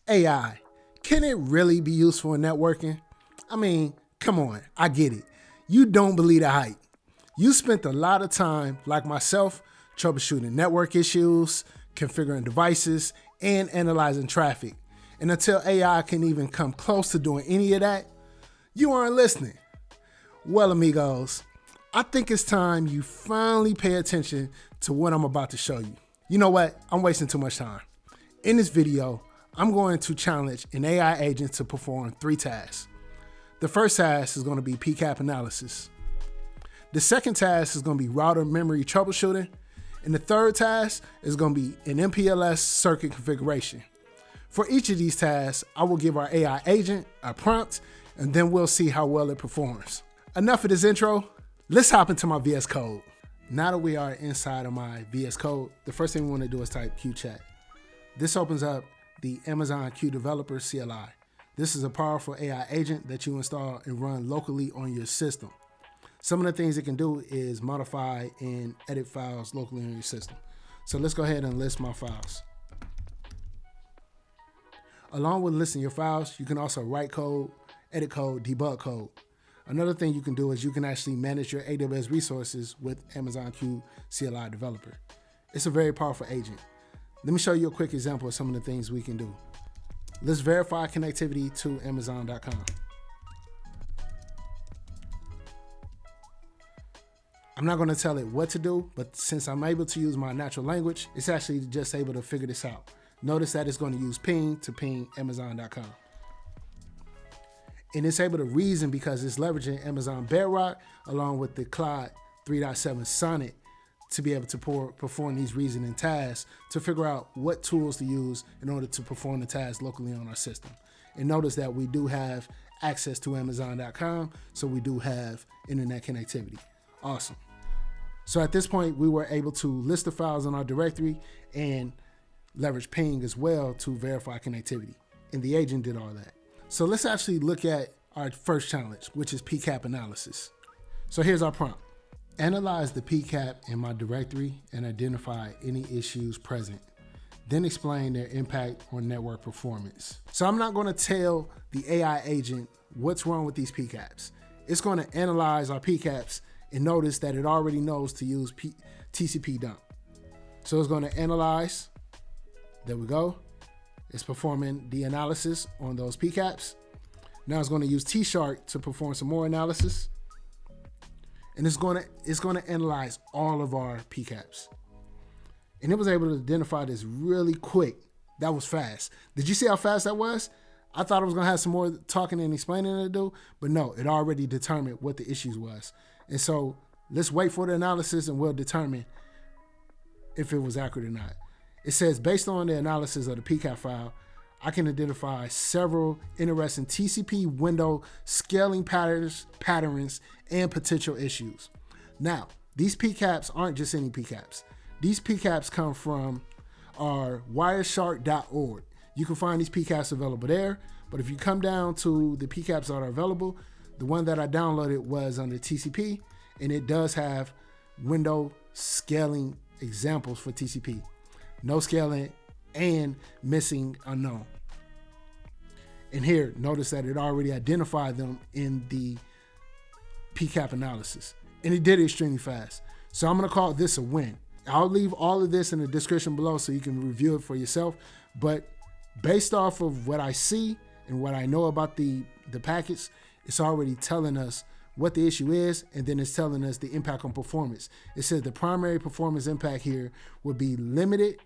AI, can it really be useful in networking? I mean, come on, I get it. You don't believe the hype. You spent a lot of time, like myself, troubleshooting network issues, configuring devices, and analyzing traffic. And until AI can even come close to doing any of that, you aren't listening. Well, amigos, I think it's time you finally pay attention to what I'm about to show you. You know what? I'm wasting too much time. In this video, I'm going to challenge an AI agent to perform 3 tasks. The first task is going to be PCAP analysis. The second task is going to be router memory troubleshooting. And the third task is going to be an MPLS circuit configuration. For each of these tasks, I will give our AI agent a prompt, and then we'll see how well it performs. Enough of this intro, let's hop into my VS Code. Now that we are inside of my VS Code, the first thing we want to do is type QChat. This opens up the Amazon Q Developer CLI. This is a powerful AI agent that you install and run locally on your system. Some of the things it can do is modify and edit files locally on your system. So let's go ahead and list my files. Along with listing your files, you can also write code, edit code, debug code. Another thing you can do is you can actually manage your AWS resources with Amazon Q CLI Developer. It's a very powerful agent. Let me show you a quick example of some of the things we can do. Let's verify connectivity to Amazon.com. I'm not going to tell it what to do, but since I'm able to use my natural language, it's actually just able to figure this out. Notice that it's going to use ping to ping Amazon.com. And it's able to reason because it's leveraging Amazon Bedrock along with the Cloud 3.7 Sonnet to be able to perform these reasoning tasks to figure out what tools to use in order to perform the tasks locally on our system. And notice that we do have access to Amazon.com, so we do have internet connectivity. Awesome. So at this point, we were able to list the files in our directory and leverage ping as well to verify connectivity. And the agent did all that. So let's actually look at our first challenge, which is PCAP analysis. So here's our prompt. Analyze the PCAP in my directory and identify any issues present. Then explain their impact on network performance. So I'm not going to tell the AI agent what's wrong with these PCAPs. It's going to analyze our PCAPs and notice that it already knows to use TCP dump. So it's going to analyze. There we go. It's performing the analysis on those PCAPs. Now it's going to use T-Shark to perform some more analysis. And it's going to analyze all of our PCAPs. And it was able to identify this really quick. That was fast. Did you see how fast that was? I thought it was going to have some more talking and explaining to do, but no, it already determined what the issues was. And so let's wait for the analysis and we'll determine if it was accurate or not. It says, based on the analysis of the PCAP file, I can identify several interesting TCP window scaling patterns, and potential issues. Now, these PCAPs aren't just any PCAPs. These PCAPs come from our wireshark.org. You can find these PCAPs available there, but if you come down to the PCAPs that are available, the one that I downloaded was under TCP, and it does have window scaling examples for TCP. No scaling and missing unknown. And here, notice that it already identified them in the PCAP analysis. And it did it extremely fast. So I'm going to call this a win. I'll leave all of this in the description below so you can review it for yourself. But based off of what I see and what I know about the packets, it's already telling us what the issue is, and then it's telling us the impact on performance. It says the primary performance impact here would be limited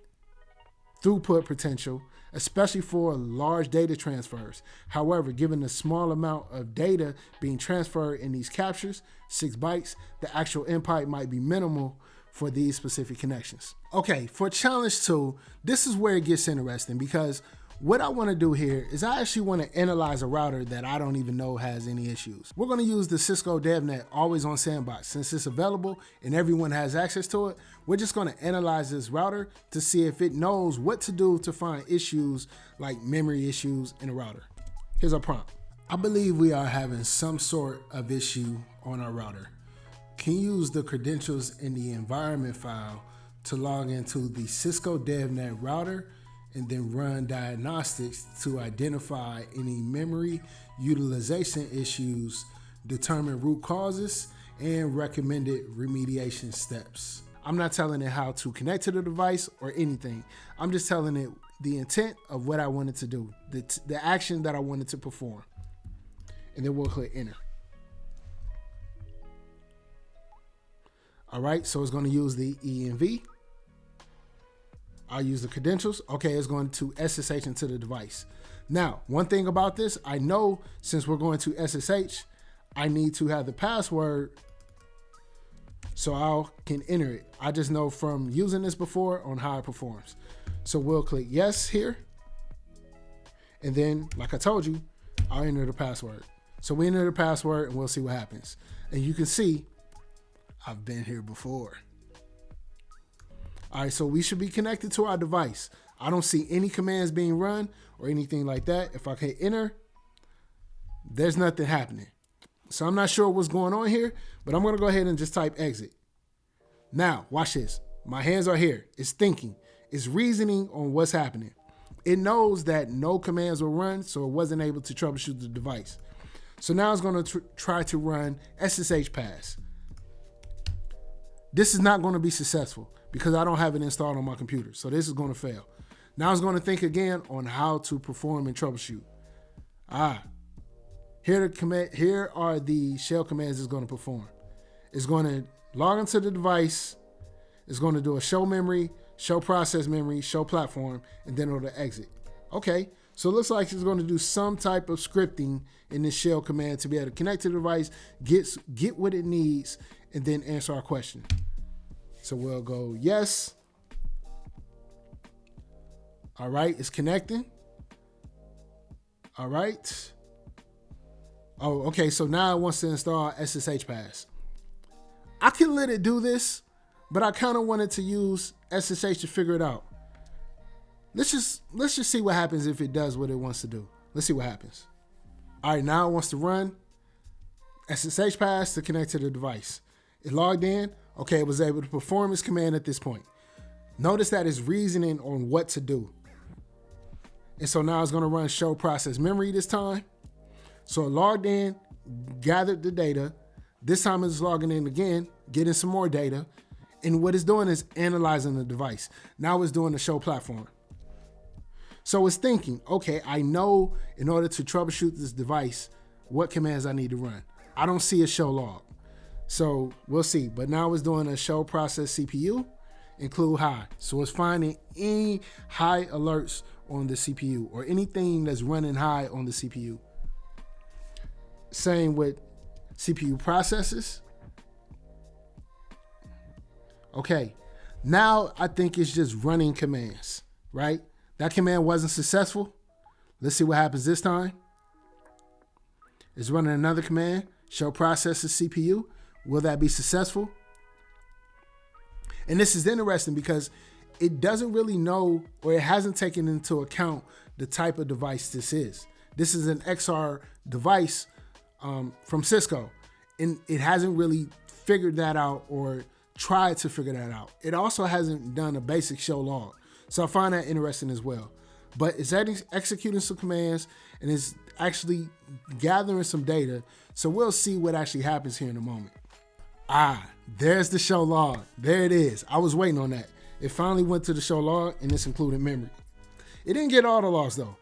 throughput potential, especially for large data transfers. However, given the small amount of data being transferred in these captures, 6 bytes, the actual impact might be minimal for these specific connections. Okay, for challenge 2, this is where it gets interesting because what I want to do here is I actually want to analyze a router that I don't even know has any issues. We're going to use the Cisco DevNet Always On Sandbox. Since it's available and everyone has access to it, we're just going to analyze this router to see if it knows what to do to find issues like memory issues in a router. Here's our prompt. I believe we are having some sort of issue on our router. Can you use the credentials in the environment file to log into the Cisco DevNet router and then run diagnostics to identify any memory utilization issues, determine root causes, and recommended remediation steps. I'm not telling it how to connect to the device or anything. I'm just telling it the intent of what I wanted to do, the action that I wanted to perform. And then we'll click enter. All right, so it's going to use the ENV. I'll use the credentials. Okay, it's going to SSH into the device. Now, one thing about this, I know since we're going to SSH, I need to have the password so I can enter it. I just know from using this before on how it performs. So we'll click yes here. And then, like I told you, I'll enter the password. So we enter the password and we'll see what happens. And you can see I've been here before. All right, so we should be connected to our device. I don't see any commands being run or anything like that. If I hit enter, there's nothing happening. So I'm not sure what's going on here, but I'm gonna go ahead and just type exit. Now, watch this. My hands are here. It's thinking. It's reasoning on what's happening. It knows that no commands were run, so it wasn't able to troubleshoot the device. So now it's gonna try to run SSH pass. This is not gonna be successful because I don't have it installed on my computer. So this is gonna fail. Now it's gonna think again on how to perform and troubleshoot. Here are the shell commands it's going to perform. It's going to log into the device. It's going to do a show memory, show process memory, show platform, and then it'll exit. Okay, so it looks like it's going to do some type of scripting in this shell command to be able to connect to the device, get what it needs, and then answer our question. So we'll go yes. All right, it's connecting. All right. Oh, okay, so now it wants to install SSH pass. I can let it do this, but I kind of wanted to use SSH to figure it out. Let's just see what happens if it does what it wants to do. Let's see what happens. All right, now it wants to run SSH pass to connect to the device. It logged in. Okay, it was able to perform its command at this point. Notice that it's reasoning on what to do. And so now it's going to run show process memory this time. So it logged in, gathered the data. This time it's logging in again, getting some more data. And what it's doing is analyzing the device. Now it's doing the show platform. So it's thinking, okay, I know in order to troubleshoot this device, what commands I need to run. I don't see a show log. So we'll see. But now it's doing a show process CPU, include high. So it's finding any high alerts on the CPU or anything that's running high on the CPU. Same with CPU processes. Okay, now I think it's just running commands, right? That command wasn't successful. Let's see what happens this time. It's running another command, show processes CPU. Will that be successful? And this is interesting because it doesn't really know, or it hasn't taken into account the type of device this is. This is an XR device from Cisco, and it hasn't really figured that out or tried to figure that out. It also hasn't done a basic show log. So I find that interesting as well. But it's executing some commands and it's actually gathering some data. So we'll see what actually happens here in a moment. There's the show log. There it is. I was waiting on that. It finally went to the show log and it's included memory. It didn't get all the logs though.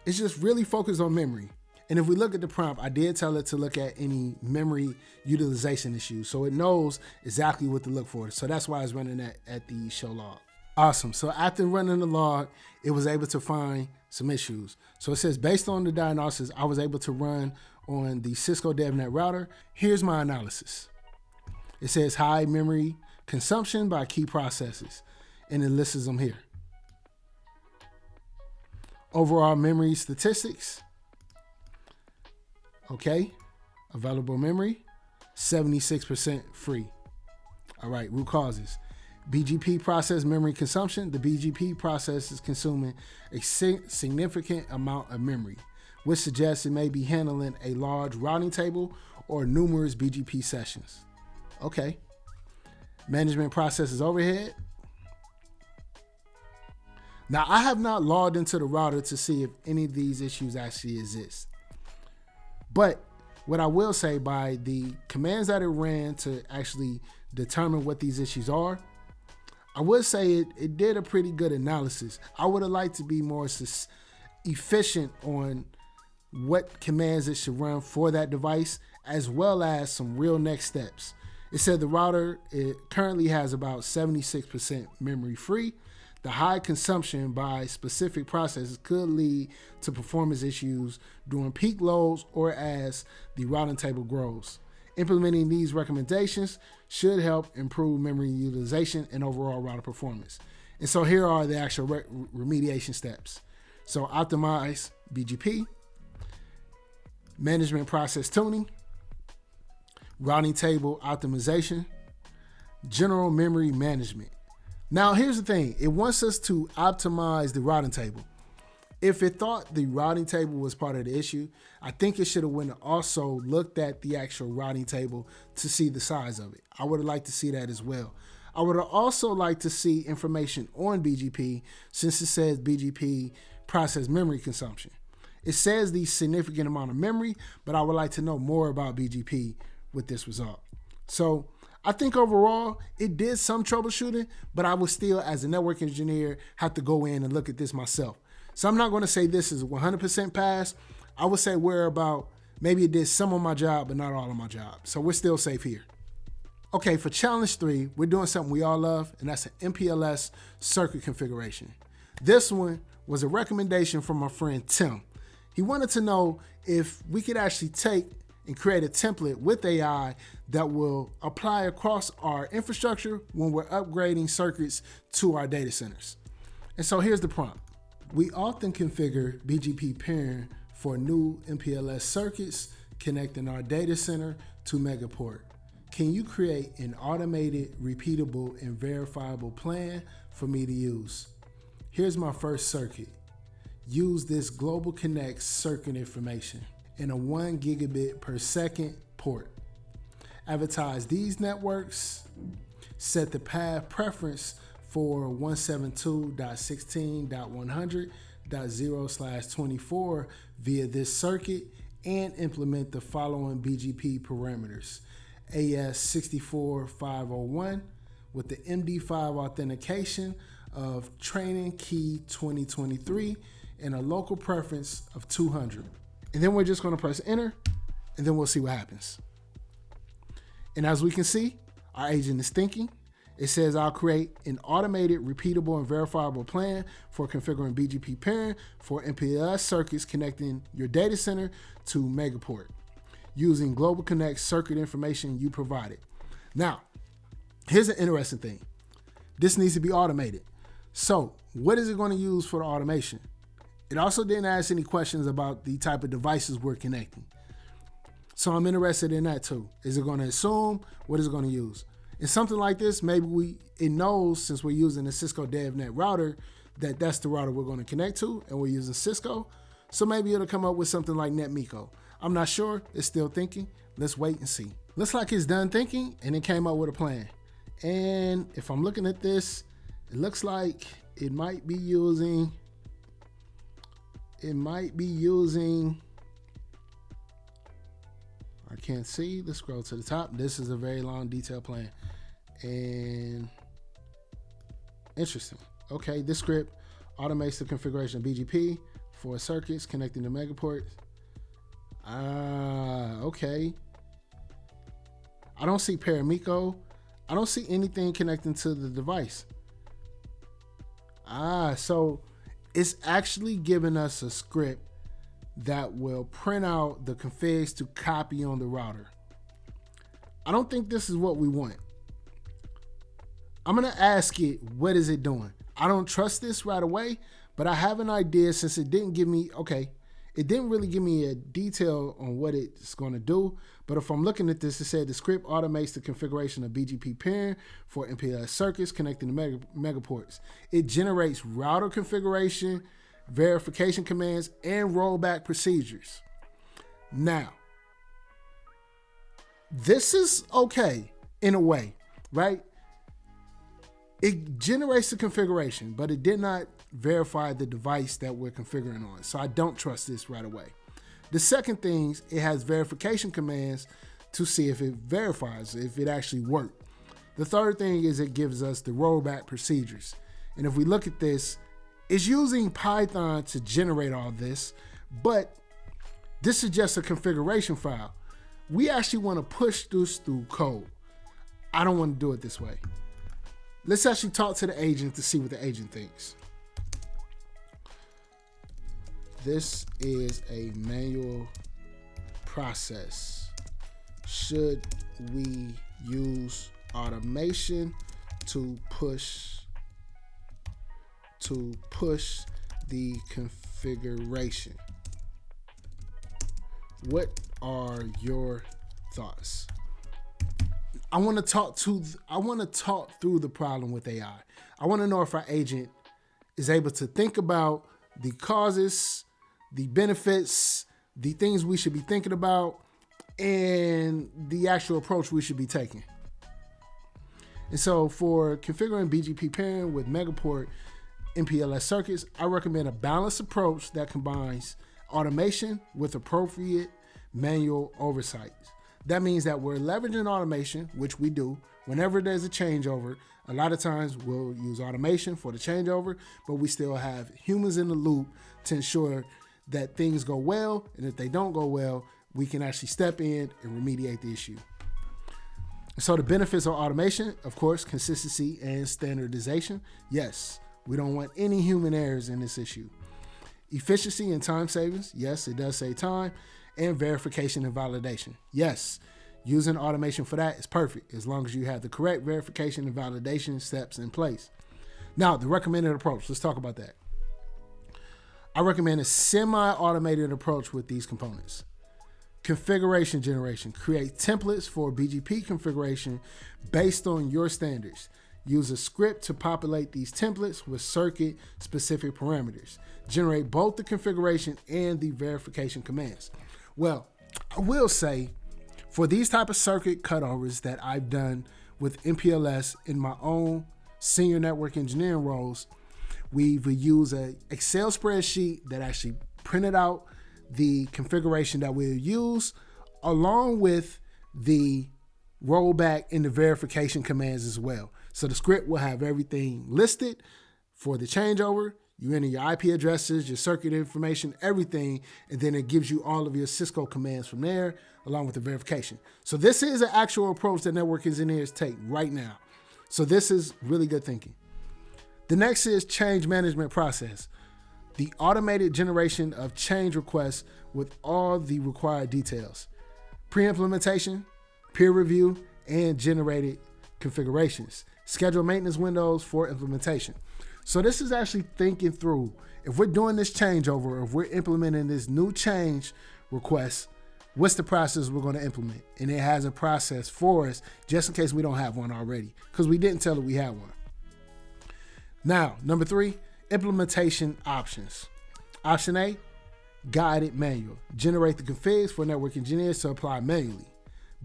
It's just really focused on memory. And if we look at the prompt, I did tell it to look at any memory utilization issues. So it knows exactly what to look for. So that's why it's running that at the show log. Awesome. So after running the log, it was able to find some issues. So it says, based on the diagnosis, I was able to run on the Cisco DevNet router. Here's my analysis. It says high memory consumption by key processes, and it lists them here. Overall memory statistics. Okay. Available memory, 76% free. All right, root causes. BGP process memory consumption. The BGP process is consuming a significant amount of memory, which suggests it may be handling a large routing table or numerous BGP sessions. Okay. Management processes overhead. Now, I have not logged into the router to see if any of these issues actually exist. But what I will say, by the commands that it ran to actually determine what these issues are, I would say it did a pretty good analysis. I would have liked to be more efficient on what commands it should run for that device, as well as some real next steps. It said the router, it currently has about 76% memory free. The high consumption by specific processes could lead to performance issues during peak loads or as the routing table grows. Implementing these recommendations should help improve memory utilization and overall router performance. And so here are the actual remediation steps. So optimize BGP, management process tuning, routing table optimization, general memory management. Now, here's the thing. It wants us to optimize the routing table. If it thought the routing table was part of the issue, I think it should have went and also looked at the actual routing table to see the size of it. I would have liked to see that as well. I would have also liked to see information on BGP, since it says BGP process memory consumption. It says the significant amount of memory, but I would like to know more about BGP with this result. So I think overall it did some troubleshooting, but I would still, as a network engineer, have to go in and look at this myself. So I'm not going to say this is 100% pass. I would say we're about, maybe it did some of my job, but not all of my job. So we're still safe here. Okay, for challenge 3, we're doing something we all love, and that's an MPLS circuit configuration. This one was a recommendation from my friend Tim. He wanted to know if we could actually take and create a template with AI that will apply across our infrastructure when we're upgrading circuits to our data centers. And so here's the prompt. We often configure BGP pairing for new MPLS circuits connecting our data center to Megaport. Can you create an automated, repeatable, and verifiable plan for me to use? Here's my first circuit. Use this Global Connect circuit information in a 1 gigabit per second port. Advertise these networks. Set the path preference for 172.16.100.0/24 via this circuit, and implement the following BGP parameters. AS64501 with the MD5 authentication of training key 2023 and a local preference of 200. And then we're just going to press enter, and then we'll see what happens. And as we can see, our agent is thinking. It says I'll create an automated, repeatable, and verifiable plan for configuring BGP pairing for MPLS circuits connecting your data center to Megaport using Global Connect circuit information you provided. Now, here's an interesting thing. This needs to be automated. So what is it going to use for the automation? It also didn't ask any questions about the type of devices we're connecting. So I'm interested in that too. Is it going to assume? What is it going to use? And something like this, maybe it knows, since we're using a Cisco DevNet router, that that's the router we're going to connect to, and we're using Cisco. So maybe it'll come up with something like NetMiko. I'm not sure. It's still thinking. Let's wait and see. Looks like it's done thinking, and it came up with a plan. And if I'm looking at this, it looks like it might be using, I can't see. Let's scroll to the top. This is a very long detailed plan. And interesting. Okay, this script automates the configuration of BGP for circuits connecting to Megaport. Okay. I don't see Paramiko. I don't see anything connecting to the device. So it's actually giving us a script that will print out the configs to copy on the router. I don't think this is what we want. I'm gonna ask it, what is it doing? I don't trust this right away, but I have an idea, since it didn't give me, it didn't really give me a detail on what it's gonna do. But if I'm looking at this, it said the script automates the configuration of BGP pairing for MPLS circuits connecting to Megaports. It generates router configuration, verification commands, and rollback procedures. Now, this is okay in a way, right? It generates the configuration, but it did not verify the device that we're configuring on. So I don't trust this right away. The second thing, it has verification commands to see if it verifies, if it actually worked. The third thing is it gives us the rollback procedures. And if we look at this, it's using Python to generate all this, but this is just a configuration file. We actually want to push this through code. I don't want to do it this way. Let's actually talk to the agent to see what the agent thinks. This is a manual process. Should we use automation to push the configuration? What are your thoughts? I want to talk through the problem with AI. I want to know if our agent is able to think about the causes, the benefits, the things we should be thinking about, and the actual approach we should be taking. And so for configuring BGP pairing with Megaport MPLS circuits, I recommend a balanced approach that combines automation with appropriate manual oversight. That means that we're leveraging automation, which we do. Whenever there's a changeover, a lot of times we'll use automation for the changeover, but we still have humans in the loop to ensure that things go well. And if they don't go well, we can actually step in and remediate the issue. So the benefits of automation, of course, consistency and standardization. Yes, we don't want any human errors in this issue. Efficiency and time savings. Yes, it does save time. And verification and validation. Yes, using automation for that is perfect as long as you have the correct verification and validation steps in place. Now, the recommended approach, let's talk about that. I recommend a semi-automated approach with these components. Configuration generation. Create templates for BGP configuration based on your standards. Use a script to populate these templates with circuit-specific parameters. Generate both the configuration and the verification commands. Well, I will say, for these type of circuit cutovers that I've done with MPLS in my own senior network engineering roles, we've used an Excel spreadsheet that actually printed out the configuration that we'll use, along with the rollback and the verification commands as well. So the script will have everything listed for the changeover. You enter your IP addresses, your circuit information, everything, and then it gives you all of your Cisco commands from there, along with the verification. So this is an actual approach that network engineers take right now. So this is really good thinking. The next is change management process. The automated generation of change requests with all the required details. Pre-implementation, peer review, and generated configurations. Schedule maintenance windows for implementation. So this is actually thinking through, if we're doing this changeover, if we're implementing this new change request, what's the process we're going to implement? And it has a process for us just in case we don't have one already, because we didn't tell it we had one. Now, number 3, implementation options. Option A, guided manual. Generate the configs for network engineers to apply manually.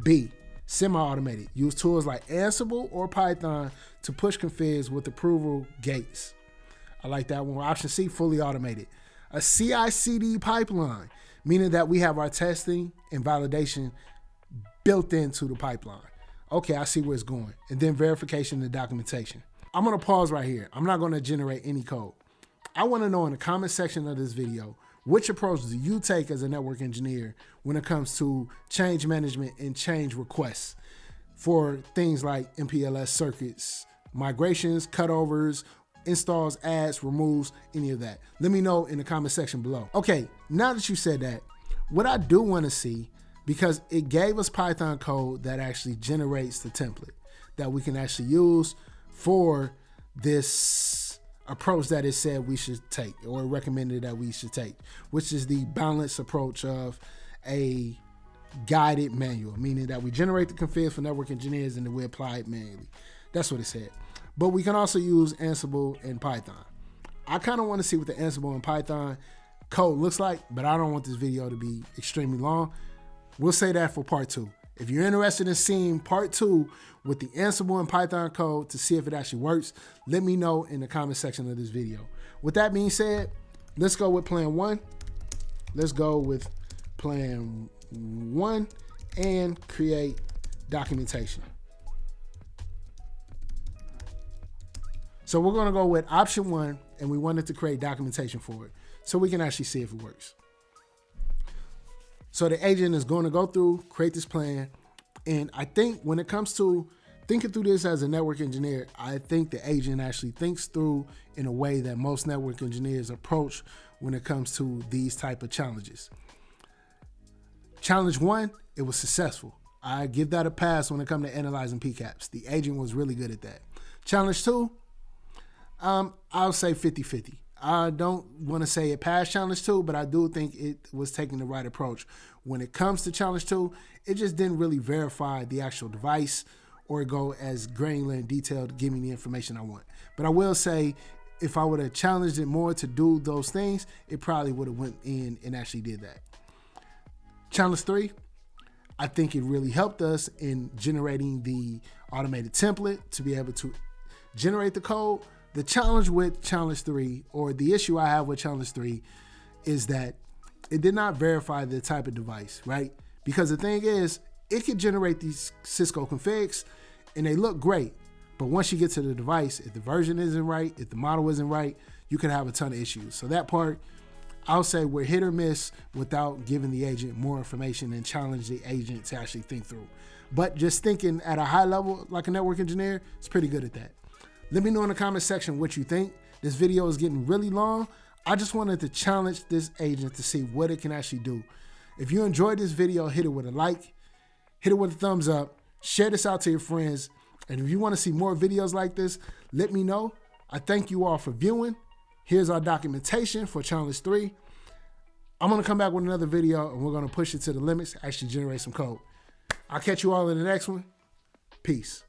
B, semi-automated. Use tools like Ansible or Python to push configs with approval gates. I like that one. Option C, fully automated. A CI/CD pipeline, meaning that we have our testing and validation built into the pipeline. Okay, I see where it's going. And then verification and documentation. I'm going to pause right here. I'm not going to generate any code. I want to know in the comment section of this video, which approach do you take as a network engineer when it comes to change management and change requests for things like MPLS circuits, migrations, cutovers, installs, adds, removes, any of that? Let me know in the comment section below. Okay, now that you said that, what I do want to see, because it gave us Python code that actually generates the template that we can actually use for this approach that it said we should take, or recommended that we should take, which is the balanced approach of a guided manual, meaning that we generate the configs for network engineers and then we apply it manually. That's what it said. But we can also use Ansible and Python. I kind of want to see what the Ansible and Python code looks like, but I don't want this video to be extremely long. We'll say that for part 2. If you're interested in seeing part 2 with the Ansible and Python code to see if it actually works, let me know in the comment section of this video. With that being said, let's go with plan 1. Let's go with plan 1 and create documentation. So we're gonna go with option 1, and we wanted to create documentation for it so we can actually see if it works. So the agent is going to go through, create this plan. And I think when it comes to thinking through this as a network engineer, I think the agent actually thinks through in a way that most network engineers approach when it comes to these type of challenges. Challenge 1, it was successful. I give that a pass when it comes to analyzing PCAPs. The agent was really good at that. Challenge 2, I'll say 50-50. I don't want to say it passed challenge 2, but I do think it was taking the right approach. When it comes to challenge 2, it just didn't really verify the actual device or go as granular and detailed to give me the information I want. But I will say, if I would have challenged it more to do those things, it probably would have went in and actually did that. Challenge 3, I think it really helped us in generating the automated template to be able to generate the code. The challenge with challenge 3, or the issue I have with challenge 3, is that it did not verify the type of device, right? Because the thing is, it could generate these Cisco configs and they look great. But once you get to the device, if the version isn't right, if the model isn't right, you can have a ton of issues. So that part, I'll say we're hit or miss without giving the agent more information and challenge the agent to actually think through. But just thinking at a high level, like a network engineer, it's pretty good at that. Let me know in the comment section what you think. This video is getting really long. I just wanted to challenge this agent to see what it can actually do. If you enjoyed this video, hit it with a like, hit it with a thumbs up, share this out to your friends. And if you want to see more videos like this, let me know. I thank you all for viewing. Here's our documentation for challenge 3. I'm going to come back with another video and we're going to push it to the limits, actually generate some code. I'll catch you all in the next one. Peace.